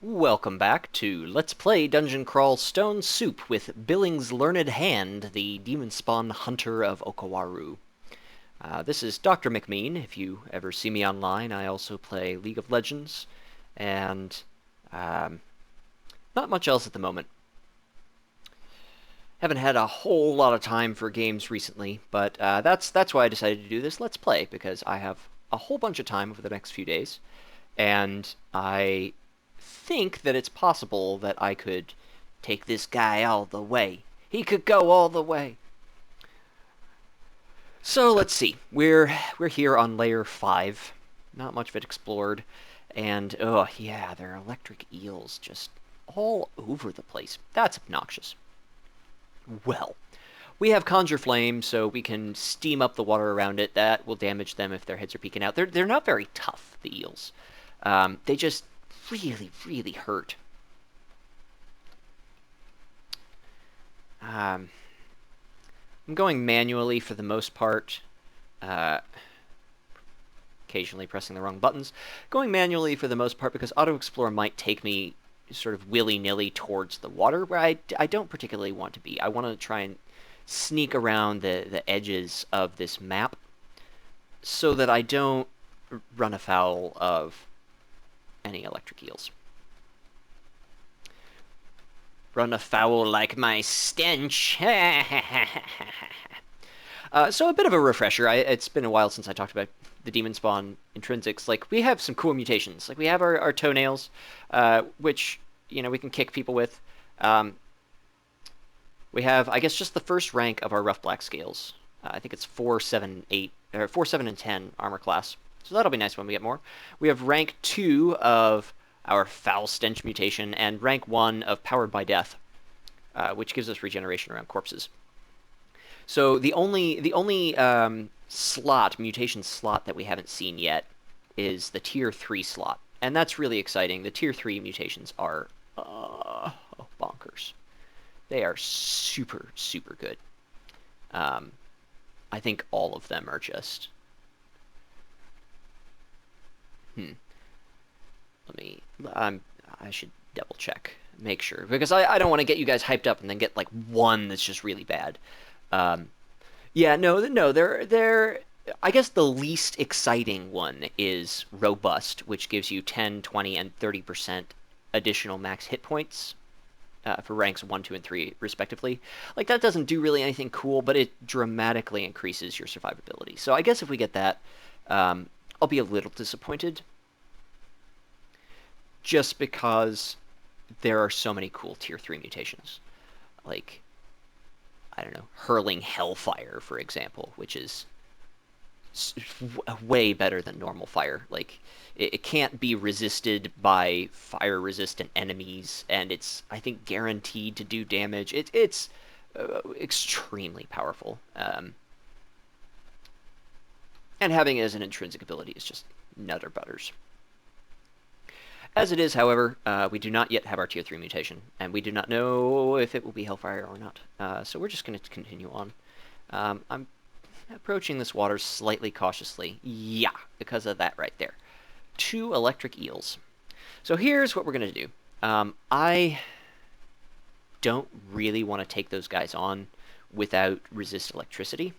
Welcome back to Let's Play Dungeon Crawl Stone Soup with Billing's Learned Hand, the Demonspawn Hunter of Okawaru. This is Dr. McMean. If you ever see me online, I also play League of Legends, and not much else at the moment. Haven't had a whole lot of time for games recently, but that's why I decided to do this Let's Play, because I have a whole bunch of time over the next few days, and I think that it's possible that I could take this guy all the way. He could go all the way. So let's see. We're here on layer 5. Not much of it explored. And oh yeah, there are electric eels just all over the place. That's obnoxious. Well, we have Conjure Flame, so we can steam up the water around it. That will damage them if their heads are peeking out. They're not very tough, the eels. They just really hurt. I'm going manually for the most part. Occasionally pressing the wrong buttons. Going manually for the most part because Auto Explorer might take me sort of willy-nilly towards the water where I don't particularly want to be. I want to try and sneak around the edges of this map so that I don't run afoul of any electric eels. Run afoul like my stench. So a bit of a refresher. It's been a while since I talked about the Demonspawn intrinsics. Like, we have some cool mutations. Like, we have our toenails, which, you know, we can kick people with. We have, I guess, just the first rank of our rough black scales. I think it's 4, 7, 8, or 4, 7, and 10 armor class. So that'll be nice when we get more. We have rank 2 of our foul stench mutation, and rank 1 of powered by death, which gives us regeneration around corpses. So the only mutation slot that we haven't seen yet is the tier 3 slot, and that's really exciting. The tier 3 mutations are bonkers. They are super good. I think all of them are just I should double check, make sure, because I don't want to get you guys hyped up and then get like one that's just really bad. Yeah, no, they're. I guess the least exciting one is Robust, which gives you 10, 20, and 30% additional max hit points for ranks 1, 2, and 3, respectively. Like, that doesn't do really anything cool, but it dramatically increases your survivability. So I guess if we get that, I'll be a little disappointed, just because there are so many cool tier 3 mutations. Like, I don't know, Hurling Hellfire, for example, which is way better than normal fire. Like, it can't be resisted by fire-resistant enemies, and it's, I think, guaranteed to do damage. It's extremely powerful. And having it as an intrinsic ability is just nutter butters. As it is, however, we do not yet have our tier 3 mutation, and we do not know if it will be Hellfire or not. So we're just going to continue on. I'm approaching this water slightly cautiously. Yeah, because of that right there. 2 electric eels. So here's what we're going to do. I don't really want to take those guys on without resist electricity.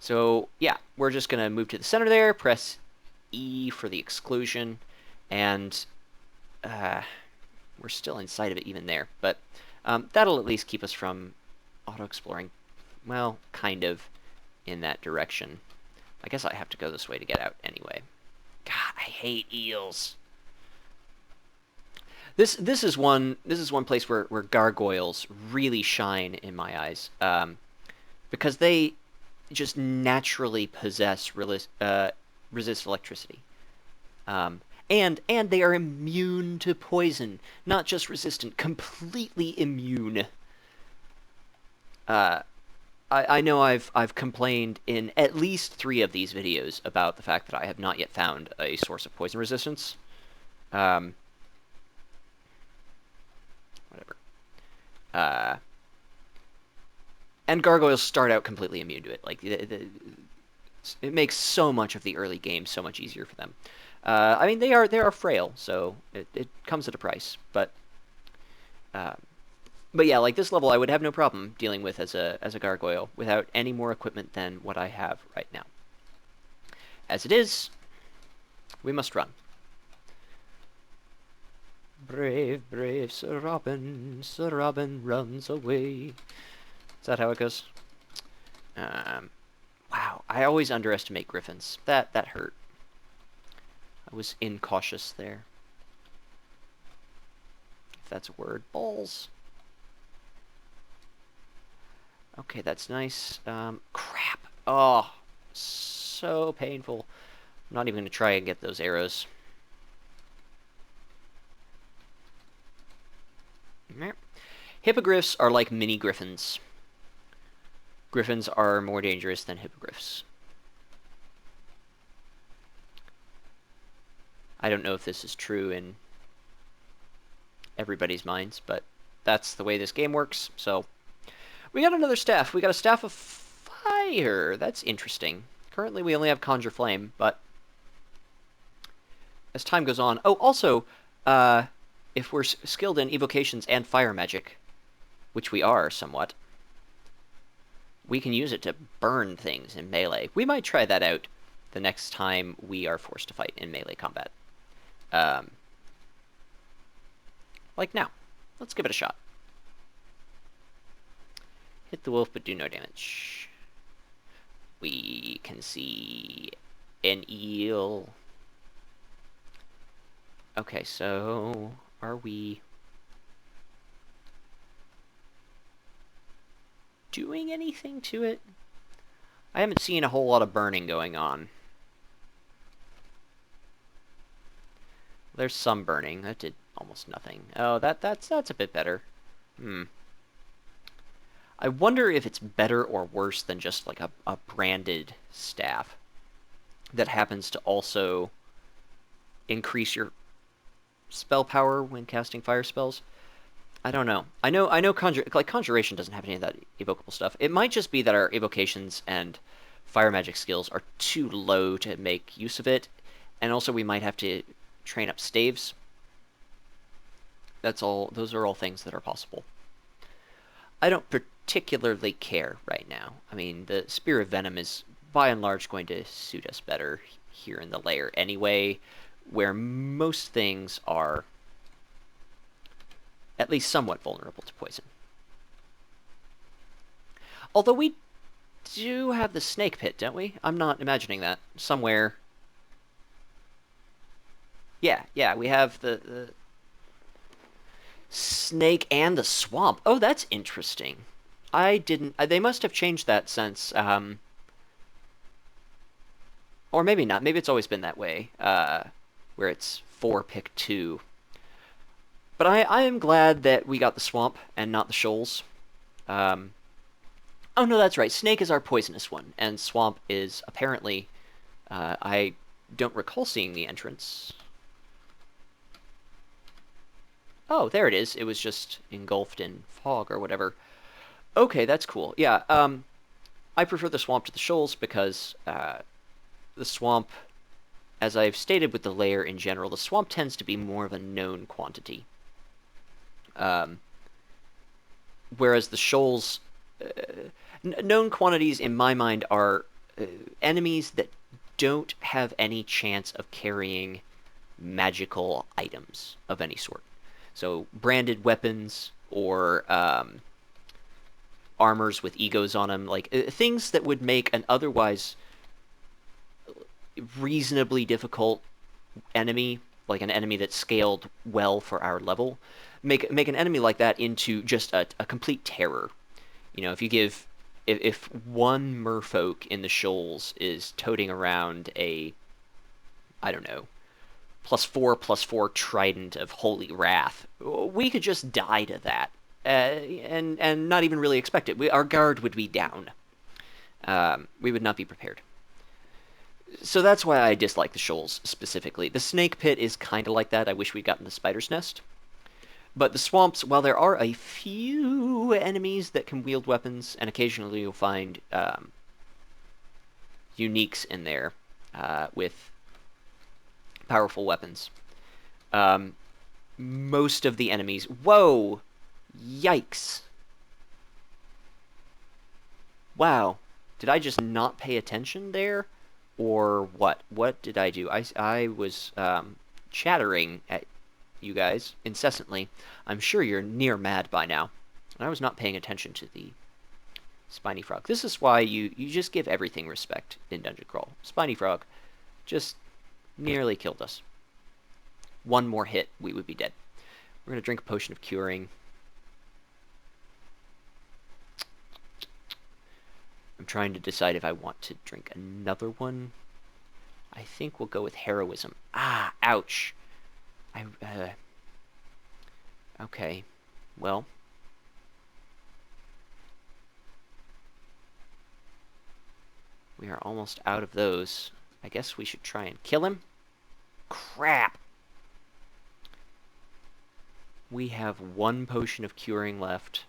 So yeah, we're just going to move to the center there, press E for the exclusion, and we're still inside of it even there, but that'll at least keep us from auto-exploring, well, kind of in that direction. I guess I have to go this way to get out anyway. God, I hate eels. This is one place where gargoyles really shine in my eyes, because they just naturally possess resist electricity. And they are immune to poison. Not just resistant, completely immune. I know I've complained in at least 3 of these videos about the fact that I have not yet found a source of poison resistance. Whatever. And gargoyles start out completely immune to it. Like, It makes so much of the early game so much easier for them. I mean, they are frail, so it comes at a price. Uh, but yeah, like this level, I would have no problem dealing with as a gargoyle without any more equipment than what I have right now. As it is, we must run. Brave, brave Sir Robin runs away. Is that how it goes? Wow, I always underestimate griffins. That hurt. I was incautious there. If that's a word. Balls. Okay, that's nice. Crap. Oh, so painful. I'm not even going to try and get those arrows. Hippogriffs are like mini griffins. Griffins are more dangerous than hippogriffs. I don't know if this is true in everybody's minds, but that's the way this game works. So we got another staff. We got a staff of fire. That's interesting. Currently we only have Conjure Flame, but as time goes on... Oh, also, if we're skilled in evocations and fire magic, which we are somewhat, we can use it to burn things in melee. We might try that out the next time we are forced to fight in melee combat. Like now. Let's give it a shot. Hit the wolf, but do no damage. We can see an eel. Okay, so are we doing anything to it? I haven't seen a whole lot of burning going on. There's some burning. That did almost nothing. Oh, that's a bit better. I wonder if it's better or worse than just like a branded staff that happens to also increase your spell power when casting fire spells. I don't know. I know Conjuration doesn't have any of that evocable stuff. It might just be that our evocations and fire magic skills are too low to make use of it, and also we might have to train up staves. That's all. Those are all things that are possible. I don't particularly care right now. I mean, the Spear of Venom is by and large going to suit us better here in the lair anyway, where most things are at least somewhat vulnerable to poison. Although we do have the snake pit, don't we? I'm not imagining that. Somewhere. Yeah, we have the snake and the swamp. Oh, that's interesting. I didn't... They must have changed that since... or maybe not. Maybe it's always been that way, where it's 4 pick 2. But I am glad that we got the swamp and not the shoals. Oh, no, that's right. Snake is our poisonous one, and swamp is apparently... I don't recall seeing the entrance. Oh, there it is. It was just engulfed in fog or whatever. Okay, that's cool. Yeah, I prefer the swamp to the shoals because the swamp, as I've stated with the lair in general, the swamp tends to be more of a known quantity. Whereas the shoals, known quantities in my mind are enemies that don't have any chance of carrying magical items of any sort. So branded weapons or armors with egos on them, like things that would make an otherwise reasonably difficult enemy, like an enemy that's scaled well for our level, make an enemy like that into just a complete terror. You know, if one merfolk in the shoals is toting around a, I don't know, +4/+4 trident of holy wrath, we could just die to that, and not even really expect it. Our guard would be down. We would not be prepared. So that's why I dislike the shoals specifically. The snake pit is kind of like that. I wish we'd gotten the spider's nest. But the swamps, while there are a few enemies that can wield weapons, and occasionally you'll find uniques in there with powerful weapons. Um, most of the enemies... Whoa! Yikes. Wow. Did I just not pay attention there? Or what? What did I do? I was chattering at you guys incessantly. I'm sure you're near mad by now. And I was not paying attention to the Spiny Frog. This is why you just give everything respect in Dungeon Crawl. Spiny Frog just nearly killed us. One more hit, we would be dead. We're going to drink a potion of curing. I'm trying to decide if I want to drink another one. I think we'll go with heroism. Ah, ouch. Okay. Well. We are almost out of those. I guess we should try and kill him. Crap. We have one potion of curing left.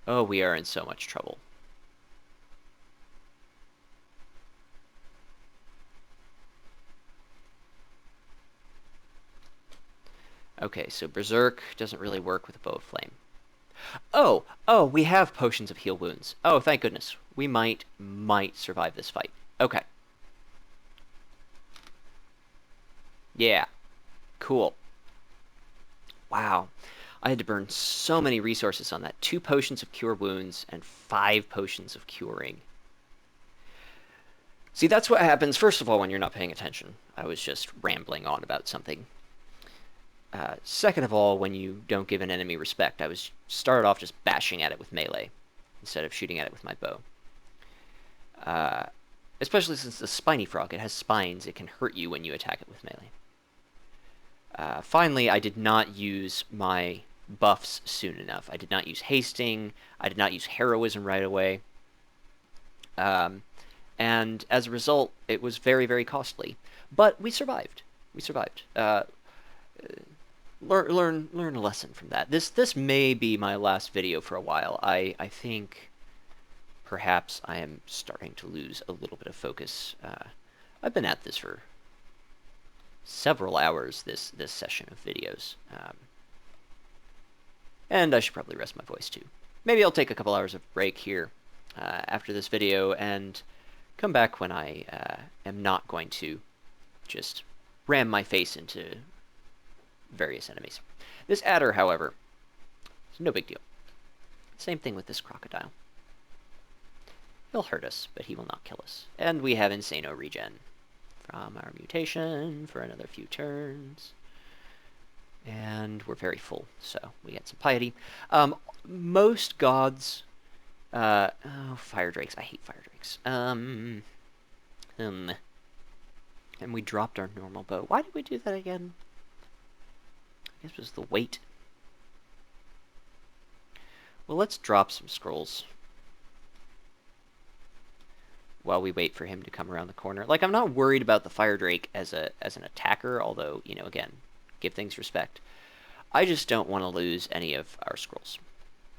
Oh, we are in so much trouble. Okay, so Berserk doesn't really work with a bow of flame. Oh, we have potions of heal wounds. Oh, thank goodness. We might survive this fight. Okay. Yeah. Cool. Wow. I had to burn so many resources on that. 2 potions of cure wounds and 5 potions of curing. See, that's what happens, first of all, when you're not paying attention. I was just rambling on about something. Second of all, when you don't give an enemy respect. I started off just bashing at it with melee instead of shooting at it with my bow. Especially since the Spiny Frog, it has spines, it can hurt you when you attack it with melee. Finally, I did not use my buffs soon enough. I did not use hasting. I did not use heroism right away. And as a result, it was very, very costly. But we survived. We survived. Learn a lesson from that. This may be my last video for a while. I think perhaps I am starting to lose a little bit of focus. I've been at this for several hours, this session of videos. And I should probably rest my voice too. Maybe I'll take a couple hours of break here after this video and come back when I am not going to just ram my face into various enemies. This adder, however, is no big deal. Same thing with this crocodile. He'll hurt us, but he will not kill us. And we have Insano regen from our mutation for another few turns. And we're very full, so we get some piety. Most gods... oh, fire drakes. I hate fire drakes. And we dropped our normal bow. Why did we do that again? I guess it was the weight. Well, let's drop some scrolls while we wait for him to come around the corner. Like, I'm not worried about the fire drake as an attacker, although, you know, again, give things respect. I just don't want to lose any of our scrolls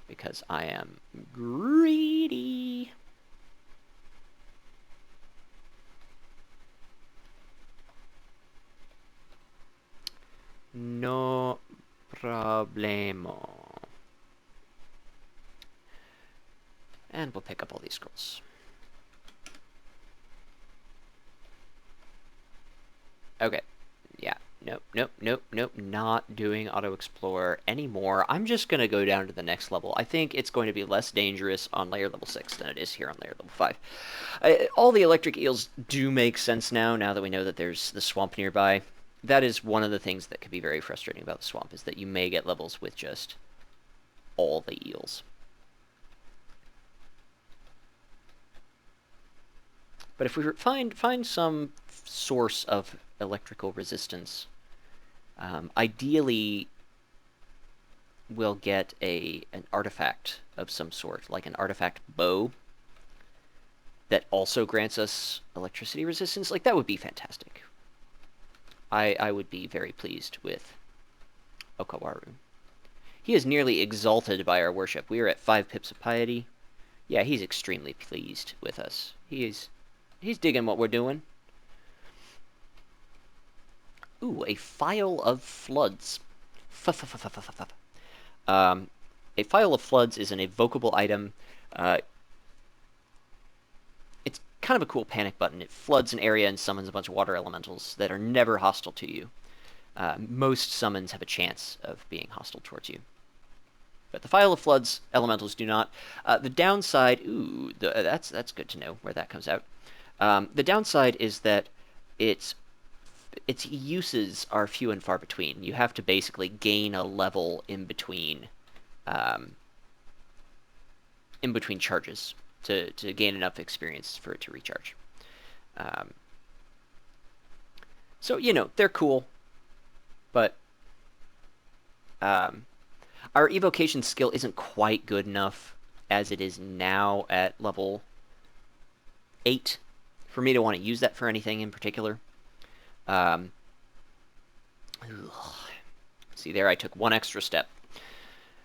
because I am greedy. No problemo. And we'll pick up all these scrolls. Okay. Yeah. Nope. Not doing auto-explore anymore. I'm just going to go down to the next level. I think it's going to be less dangerous on layer level 6 than it is here on layer level 5. All the electric eels do make sense now that we know that there's the swamp nearby. That is one of the things that can be very frustrating about the swamp, is that you may get levels with just all the eels. But if we find some source of electrical resistance, ideally we'll get an artifact of some sort, like an artifact bow that also grants us electricity resistance. Like, that would be fantastic. I would be very pleased with Okawaru. He is nearly exalted by our worship. We are at 5 pips of piety. Yeah, he's extremely pleased with us. He's digging what we're doing. Ooh, a Phial of Floods. A Phial of Floods is an evocable item. It's kind of a cool panic button. It floods an area and summons a bunch of water elementals that are never hostile to you. Most summons have a chance of being hostile towards you. But the Phial of Floods elementals do not. The downside, that's good to know where that comes out. The downside is that its uses are few and far between. You have to basically gain a level in between charges to gain enough experience for it to recharge. So, they're cool, but our evocation skill isn't quite good enough as it is now at level 8 for me to want to use that for anything in particular. See, there I took one extra step.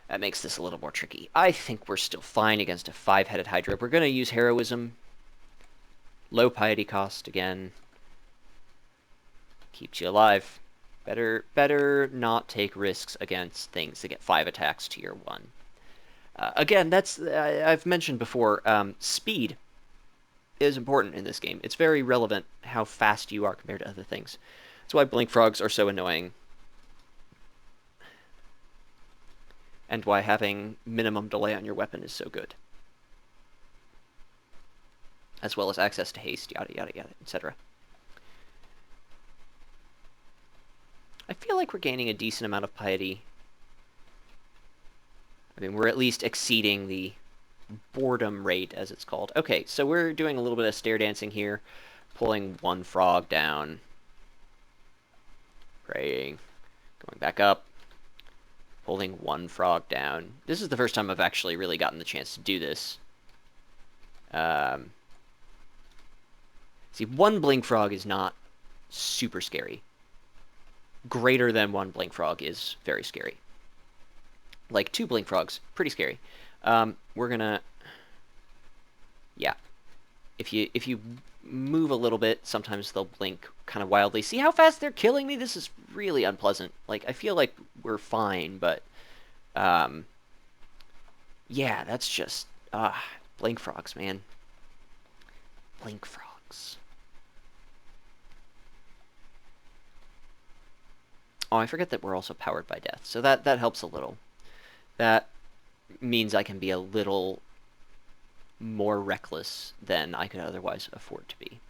That makes this a little more tricky. I think we're still fine against a 5-headed Hydra. We're going to use Heroism. Low piety cost again. Keeps you alive. Better not take risks against things that get 5 attacks to your 1. Again, I've mentioned before, speed is important in this game. It's very relevant how fast you are compared to other things. That's why blink frogs are so annoying. And why having minimum delay on your weapon is so good. As well as access to haste, yada yada yada, etc. I feel like we're gaining a decent amount of piety. I mean, we're at least exceeding the boredom rate, as it's called. Okay, so we're doing a little bit of stair dancing here. Pulling one frog down. Praying. Going back up. Pulling one frog down. This is the first time I've actually really gotten the chance to do this. See, one blink frog is not super scary. Greater than one blink frog is very scary. Like 2 blink frogs, pretty scary. We're gonna... Yeah. If you move a little bit, sometimes they'll blink kind of wildly. See how fast they're killing me? This is really unpleasant. Like, I feel like we're fine, but... yeah, that's just... blink frogs, man. Blink frogs. Oh, I forget that we're also powered by death, so that helps a little. That means I can be a little more reckless than I could otherwise afford to be.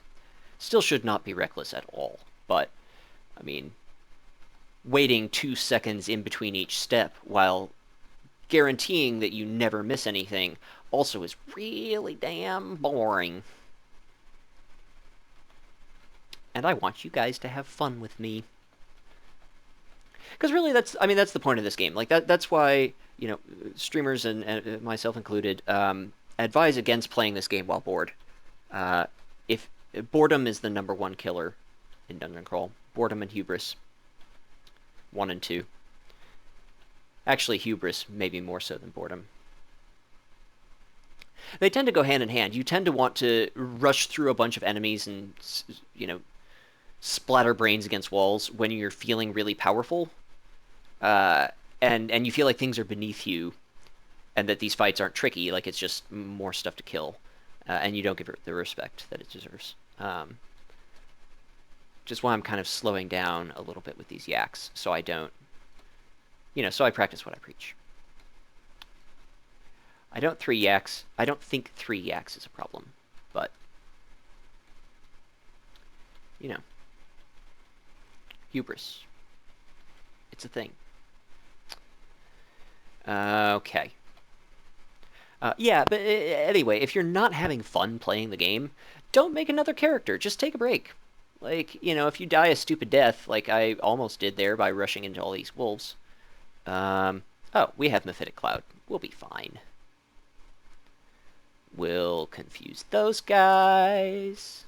Still should not be reckless at all, but, I mean, waiting 2 seconds in between each step while guaranteeing that you never miss anything also is really damn boring. And I want you guys to have fun with me. Because really, that's the point of this game. Like, that's why, streamers and myself included, advise against playing this game while bored. If boredom is the #1 killer in Dungeon Crawl. Boredom and hubris. 1 and 2. Actually, hubris maybe more so than boredom. They tend to go hand in hand. You tend to want to rush through a bunch of enemies and, splatter brains against walls when you're feeling really powerful. And you feel like things are beneath you, and that these fights aren't tricky, like it's just more stuff to kill, and you don't give it the respect that it deserves. Just why I'm kind of slowing down a little bit with these yaks, so I don't, so I practice what I preach. I don't think 3 yaks is a problem, but, hubris. It's a thing. Okay. Yeah, but anyway, if you're not having fun playing the game, don't make another character. Just take a break. Like, if you die a stupid death, like I almost did there by rushing into all these wolves. Oh, we have Mephitic Cloud. We'll be fine. We'll confuse those guys.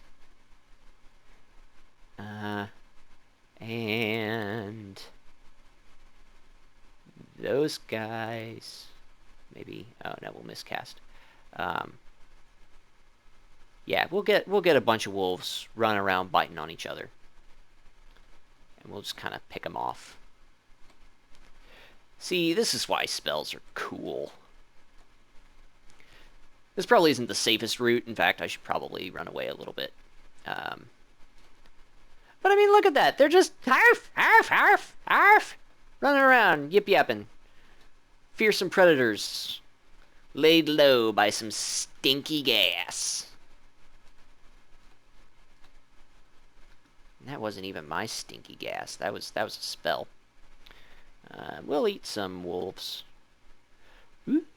And... those guys, maybe, oh no, we'll miscast. Yeah, we'll get a bunch of wolves running around biting on each other. And we'll just kind of pick them off. See, this is why spells are cool. This probably isn't the safest route. In fact, I should probably run away a little bit. But I mean, look at that. They're just arf, arf, arf, arf, running around, yip-yapping. Fearsome predators laid low by some stinky gas. That wasn't even my stinky gas. That was a spell. We'll eat some wolves.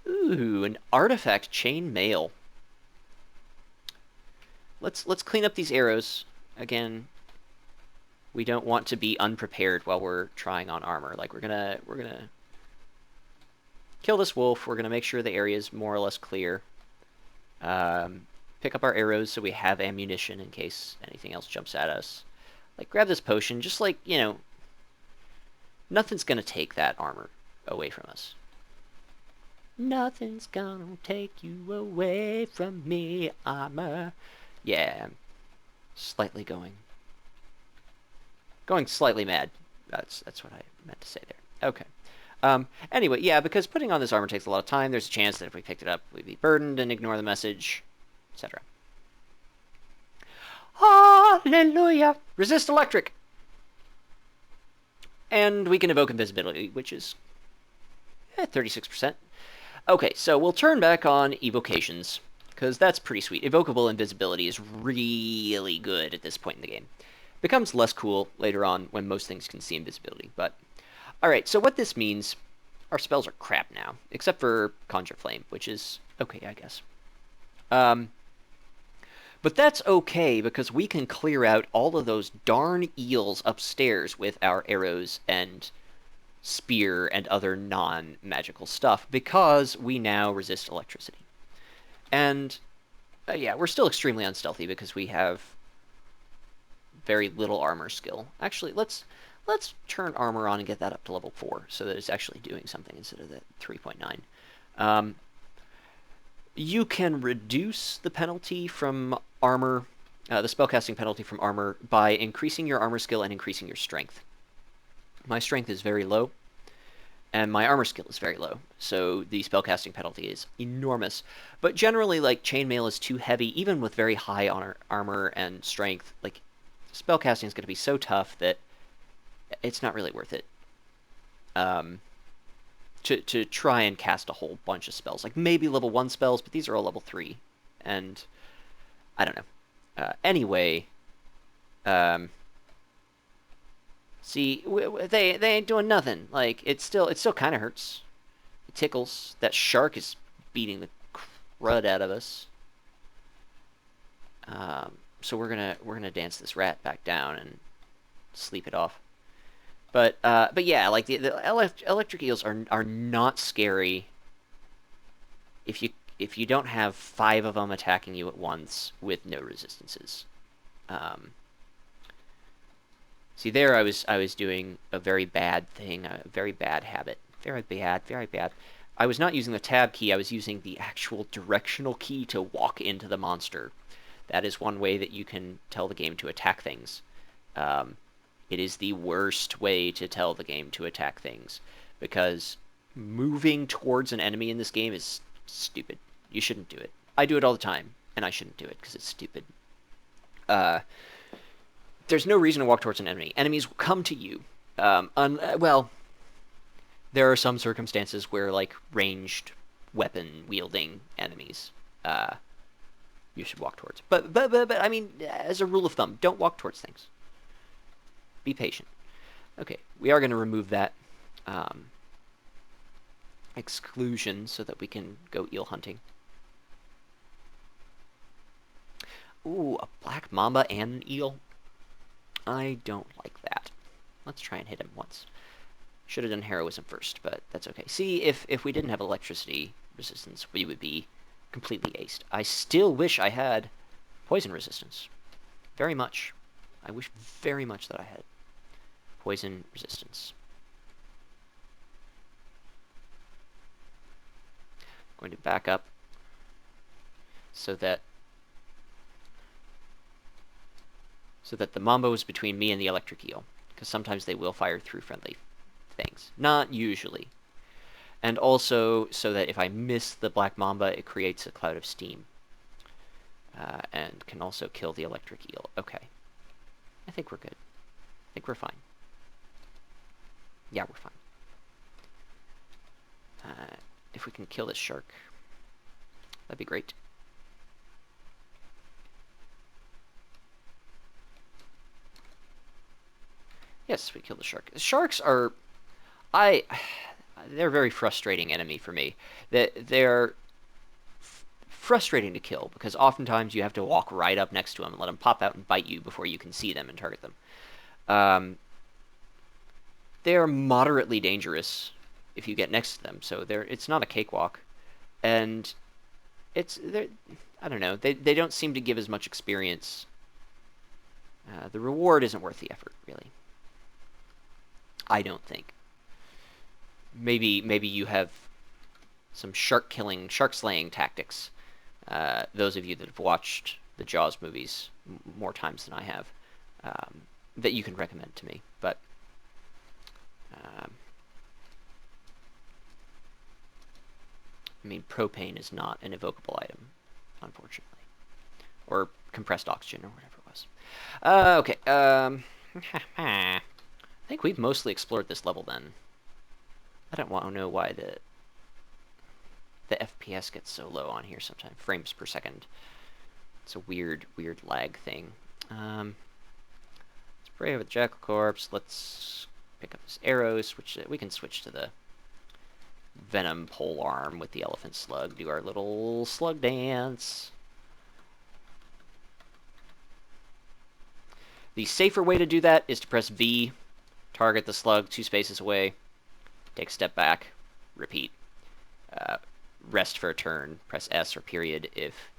Ooh, an artifact chain mail. Let's clean up these arrows. Again, we don't want to be unprepared while we're trying on armor. Like we're gonna kill this wolf. We're gonna make sure the area is more or less clear. Pick up our arrows so we have ammunition in case anything else jumps at us. Like grab this potion. Just like, you know, nothing's gonna take that armor away from us. Nothing's gonna take you away from me, armor. Yeah, I'm slightly going slightly mad. That's what I meant to say there. Okay. Anyway, yeah, because putting on this armor takes a lot of time, there's a chance that if we picked it up, we'd be burdened and ignore the message, etc. Hallelujah! Resist electric! And we can evoke invisibility, which is 36%. Okay, so we'll turn back on evocations, because that's pretty sweet. Evocable invisibility is really good at this point in the game. Becomes less cool later on when most things can see invisibility, but... Alright, so what this means, our spells are crap now, except for Conjure Flame, which is okay, I guess. But that's okay, because we can clear out all of those darn eels upstairs with our arrows and spear and other non-magical stuff, because we now resist electricity. And, yeah, we're still extremely unstealthy because we have very little armor skill. Actually, let's turn armor on and get that up to level 4, so that it's actually doing something instead of the 3.9. You can reduce the penalty from armor, the spellcasting penalty from armor, by increasing your armor skill and increasing your strength. My strength is very low, and my armor skill is very low, so the spellcasting penalty is enormous. But generally, like, chainmail is too heavy, even with very high armor and strength. Like, spellcasting is going to be so tough that it's not really worth it. To try and cast a whole bunch of spells. Like, maybe level 1 spells, but these are all level 3. And, I don't know. Anyway, see, they ain't doing nothing. Like, it still kind of hurts. It tickles. That shark is beating the crud out of us. So we're gonna dance this rat back down and sleep it off. But yeah, like the electric eels are not scary if you don't have 5 of them attacking you at once with no resistances. See, there I was doing a very bad thing, a very bad habit, very bad, very bad. I was not using the tab key. I was using the actual directional key to walk into the monster. That is one way that you can tell the game to attack things. It is the worst way to tell the game to attack things, because moving towards an enemy in this game is stupid. You shouldn't do it. I do it all the time, and I shouldn't do it because it's stupid. There's no reason to walk towards an enemy. Enemies will come to you. Well, there are some circumstances where, like, ranged weapon-wielding enemies, you should walk towards. But I mean, as a rule of thumb, don't walk towards things. Be patient. Okay, we are going to remove that exclusion so that we can go eel hunting. Ooh, a black mamba and an eel. I don't like that. Let's try and hit him once. Should have done heroism first, but that's okay. See, if we didn't have electricity resistance, we would be completely aced. I still wish I had poison resistance. Very much. I wish very much that I had poison resistance. I'm going to back up so that so that the Mambo is between me and the electric eel, because sometimes they will fire through friendly things. Not usually. And also so that if I miss the Black Mamba, it creates a cloud of steam. And can also kill the electric eel. Okay. I think we're good. I think we're fine. Yeah, we're fine. If we can kill this shark, that'd be great. Yes, we killed the shark. Sharks are... They're a very frustrating enemy for me. They're frustrating to kill, because oftentimes you have to walk right up next to them and let them pop out and bite you before you can see them and target them. They are moderately dangerous if you get next to them, so it's not a cakewalk. And I don't know, they don't seem to give as much experience. The reward isn't worth the effort, really. I don't think. Maybe you have some shark slaying tactics. Those of you that have watched the Jaws movies more times than I have, that you can recommend to me. But I mean, propane is not an evocable item, unfortunately, or compressed oxygen, or whatever it was. Okay. I think we've mostly explored this level then. I don't want to know why the FPS gets so low on here sometimes. Frames per second. It's a weird lag thing. Let's pray over the Jackal Corpse. Let's pick up this arrow. We can switch to the Venom pole arm with the elephant slug. Do our little slug dance. The safer way to do that is to press V, target the slug 2 spaces away, take a step back, repeat. Rest for a turn, press S or period if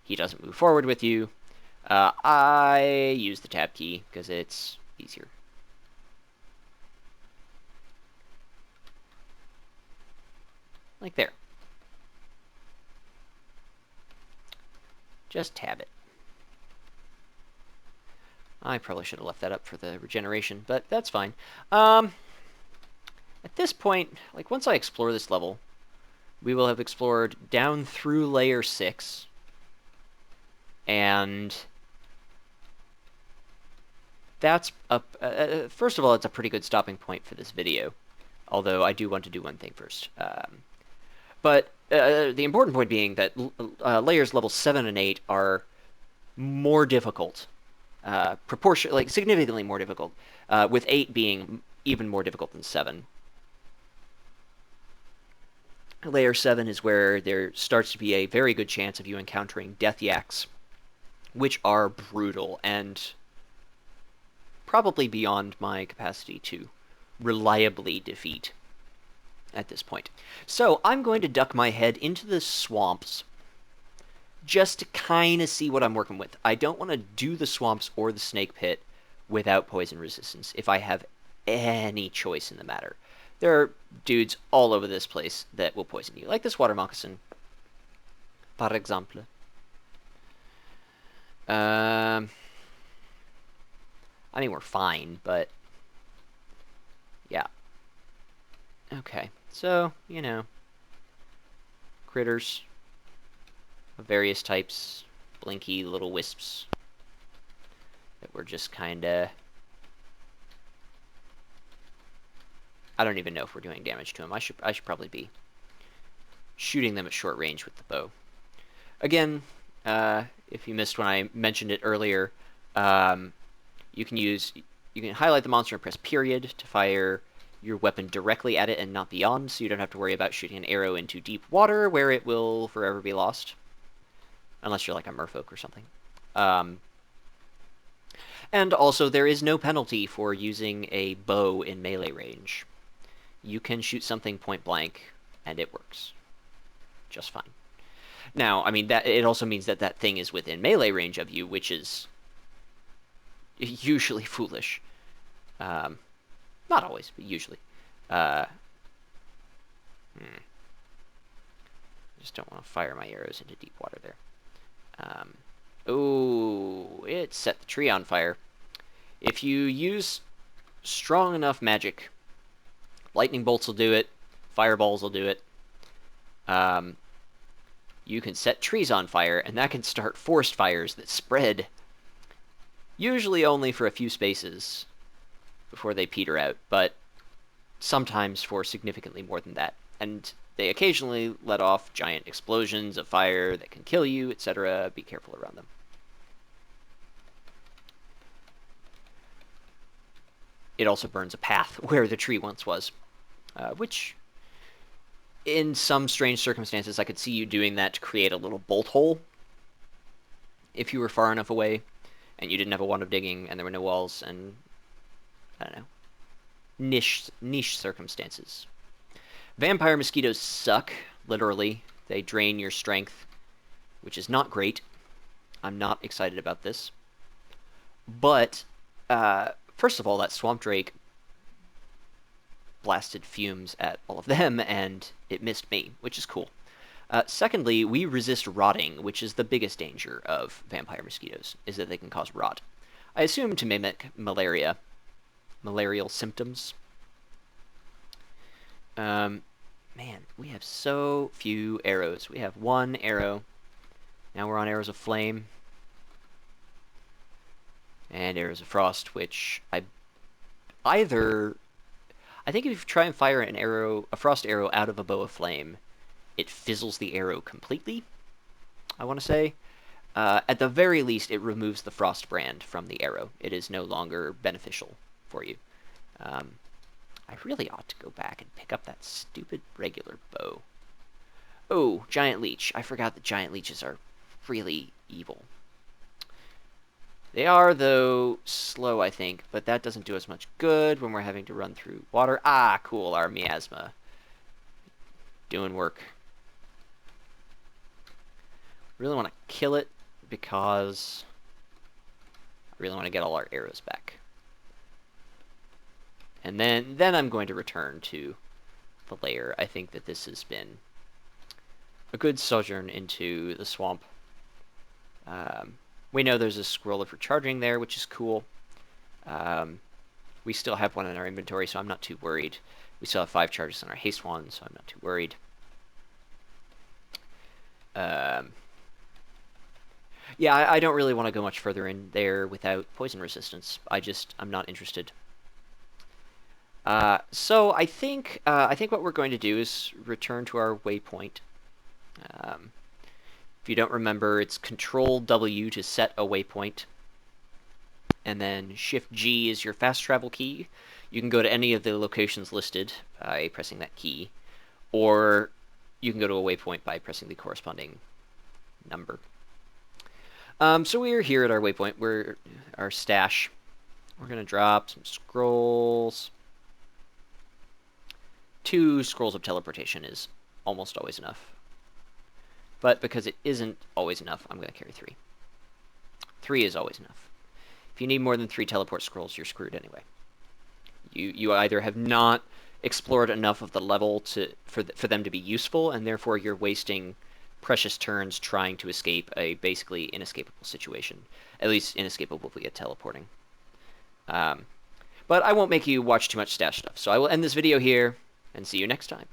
he doesn't move forward with you. I use the tab key because it's easier. Like there. Just tab it. I probably should have left that up for the regeneration, but that's fine. At this point, like once I explore this level, we will have explored down through layer 6, and that's first of all, it's a pretty good stopping point for this video, although I do want to do one thing first. But the important point being that layers level 7 and 8 are more difficult, significantly more difficult, with 8 being even more difficult than 7. Layer 7 is where there starts to be a very good chance of you encountering death yaks, which are brutal and probably beyond my capacity to reliably defeat at this point. So I'm going to duck my head into the swamps just to kind of see what I'm working with. I don't want to do the swamps or the snake pit without poison resistance if I have any choice in the matter. There are dudes all over this place that will poison you, like this water moccasin, par exemple. I mean, we're fine, but yeah. Okay, so, you know, critters of various types, blinky little wisps that we're just kind of... I don't even know if we're doing damage to them. I should probably be shooting them at short range with the bow. Again, if you missed when I mentioned it earlier, you can highlight the monster and press period to fire your weapon directly at it and not beyond, so you don't have to worry about shooting an arrow into deep water where it will forever be lost. Unless you're like a merfolk or something. And also, there is no penalty for using a bow in melee range. You can shoot something point blank, and it works just fine. Now, I mean, that it also means that that thing is within melee range of you, which is usually foolish. Not always, but usually. I just don't want to fire my arrows into deep water there. Oh, it set the tree on fire. If you use strong enough magic, lightning bolts will do it, fireballs will do it. You can set trees on fire, and that can start forest fires that spread, usually only for a few spaces before they peter out, but sometimes for significantly more than that. And they occasionally let off giant explosions of fire that can kill you, etc. Be careful around them. It also burns a path where the tree once was, which, in some strange circumstances, I could see you doing that to create a little bolt hole if you were far enough away and you didn't have a wand of digging and there were no walls and, I don't know, niche circumstances. Vampire mosquitoes suck, literally. They drain your strength, which is not great. I'm not excited about this. But, first of all, that swamp drake blasted fumes at all of them, and it missed me, which is cool. Secondly, we resist rotting, which is the biggest danger of vampire mosquitoes, is that they can cause rot. I assume to mimic malaria. Malarial symptoms. Man, we have so few arrows. We have one arrow. Now we're on arrows of flame. And arrows of frost, which I think if you try and fire a frost arrow out of a bow of flame, it fizzles the arrow completely, I want to say. At the very least, it removes the frost brand from the arrow. It is no longer beneficial for you. I really ought to go back and pick up that stupid regular bow. Oh, giant leech. I forgot that giant leeches are really evil. They are, though, slow, I think, but that doesn't do us much good when we're having to run through water. Ah, cool, our miasma. Doing work. Really want to kill it because I really want to get all our arrows back. And then I'm going to return to the lair. I think that this has been a good sojourn into the swamp. We know there's a scroll of recharging there, which is cool. We still have one in our inventory, so I'm not too worried. We still have 5 charges on our haste wand, so I'm not too worried. Yeah, I don't really want to go much further in there without poison resistance. I'm not interested. So I think what we're going to do is return to our waypoint. If you don't remember, it's Control W to set a waypoint, and then Shift G is your fast travel key. You can go to any of the locations listed by pressing that key, or you can go to a waypoint by pressing the corresponding number. So we are here at our waypoint. We're our stash. We're going to drop some scrolls. 2 scrolls of teleportation is almost always enough. But because it isn't always enough, I'm going to carry 3. 3 is always enough. If you need more than 3 teleport scrolls, you're screwed anyway. You either have not explored enough of the level for them to be useful, and therefore you're wasting precious turns trying to escape a basically inescapable situation. At least inescapable via teleporting. But I won't make you watch too much stash stuff, so I will end this video here, and see you next time.